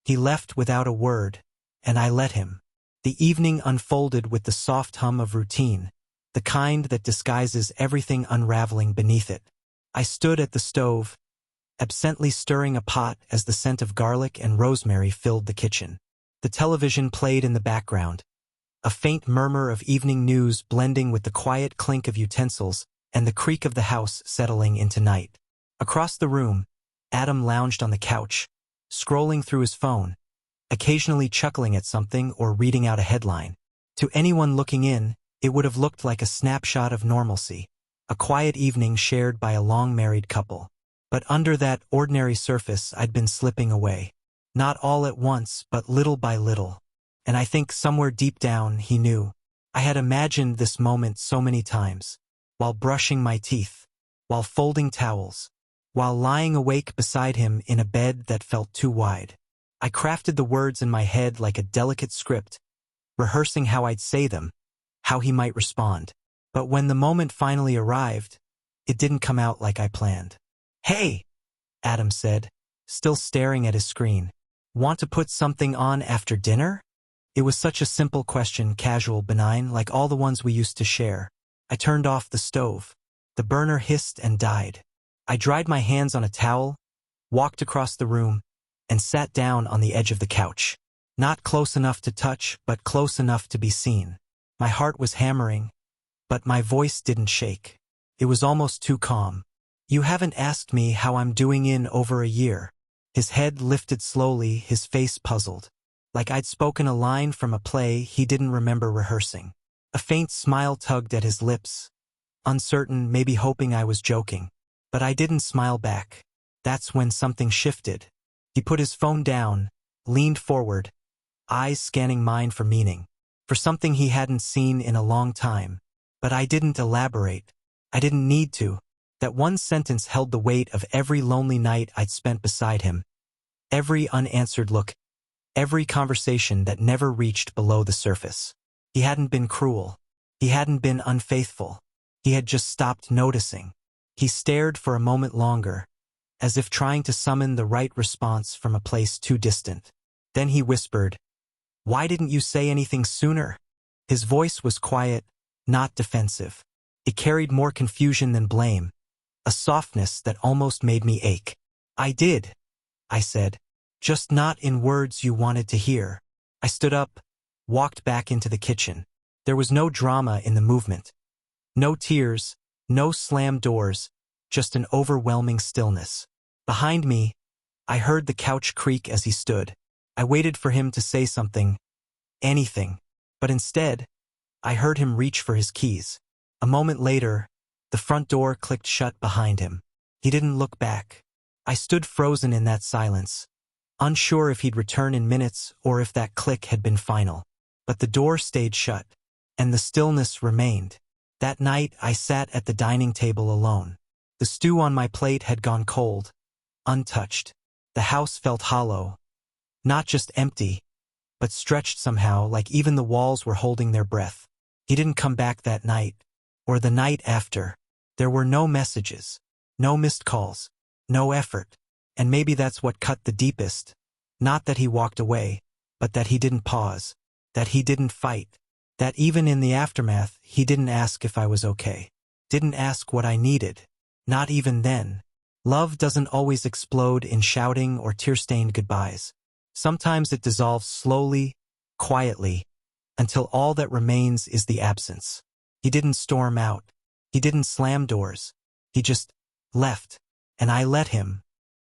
He left without a word, and I let him. The evening unfolded with the soft hum of routine, the kind that disguises everything unraveling beneath it. I stood at the stove, absently stirring a pot as the scent of garlic and rosemary filled the kitchen. The television played in the background, a faint murmur of evening news blending with the quiet clink of utensils and the creak of the house settling into night. Across the room, Adam lounged on the couch, scrolling through his phone, occasionally chuckling at something or reading out a headline. To anyone looking in, it would have looked like a snapshot of normalcy, a quiet evening shared by a long-married couple. But under that ordinary surface I'd been slipping away. Not all at once, but little by little. And I think somewhere deep down he knew. I had imagined this moment so many times, while brushing my teeth, while folding towels, while lying awake beside him in a bed that felt too wide. I crafted the words in my head like a delicate script, rehearsing how I'd say them, how he might respond. But when the moment finally arrived, it didn't come out like I planned. "Hey," Adam said, still staring at his screen. "Want to put something on after dinner?" It was such a simple question, casual, benign, like all the ones we used to share. I turned off the stove. The burner hissed and died. I dried my hands on a towel, walked across the room, and sat down on the edge of the couch. Not close enough to touch, but close enough to be seen. My heart was hammering, but my voice didn't shake. It was almost too calm. "You haven't asked me how I'm doing in over a year." His head lifted slowly, his face puzzled. Like I'd spoken a line from a play he didn't remember rehearsing. A faint smile tugged at his lips, uncertain, maybe hoping I was joking. But I didn't smile back. That's when something shifted. He put his phone down, leaned forward, eyes scanning mine for meaning, for something he hadn't seen in a long time. But I didn't elaborate. I didn't need to. That one sentence held the weight of every lonely night I'd spent beside him, every unanswered look, every conversation that never reached below the surface. He hadn't been cruel. He hadn't been unfaithful. He had just stopped noticing. He stared for a moment longer, as if trying to summon the right response from a place too distant. Then he whispered, "Why didn't you say anything sooner?" His voice was quiet, not defensive. It carried more confusion than blame, a softness that almost made me ache. "I did," I said, "just not in words you wanted to hear." I stood up, walked back into the kitchen. There was no drama in the movement. No tears, no slammed doors, just an overwhelming stillness. Behind me, I heard the couch creak as he stood. I waited for him to say something, anything, but instead, I heard him reach for his keys. A moment later, the front door clicked shut behind him. He didn't look back. I stood frozen in that silence, unsure if he'd return in minutes or if that click had been final. But the door stayed shut, and the stillness remained. That night, I sat at the dining table alone. The stew on my plate had gone cold, untouched. The house felt hollow, not just empty, but stretched somehow, like even the walls were holding their breath. He didn't come back that night, or the night after. There were no messages, no missed calls, no effort. And maybe that's what cut the deepest. Not that he walked away, but that he didn't pause, that he didn't fight, that even in the aftermath, he didn't ask if I was okay. Didn't ask what I needed. Not even then. Love doesn't always explode in shouting or tear-stained goodbyes. Sometimes it dissolves slowly, quietly, until all that remains is the absence. He didn't storm out. He didn't slam doors. He just left, and I let him.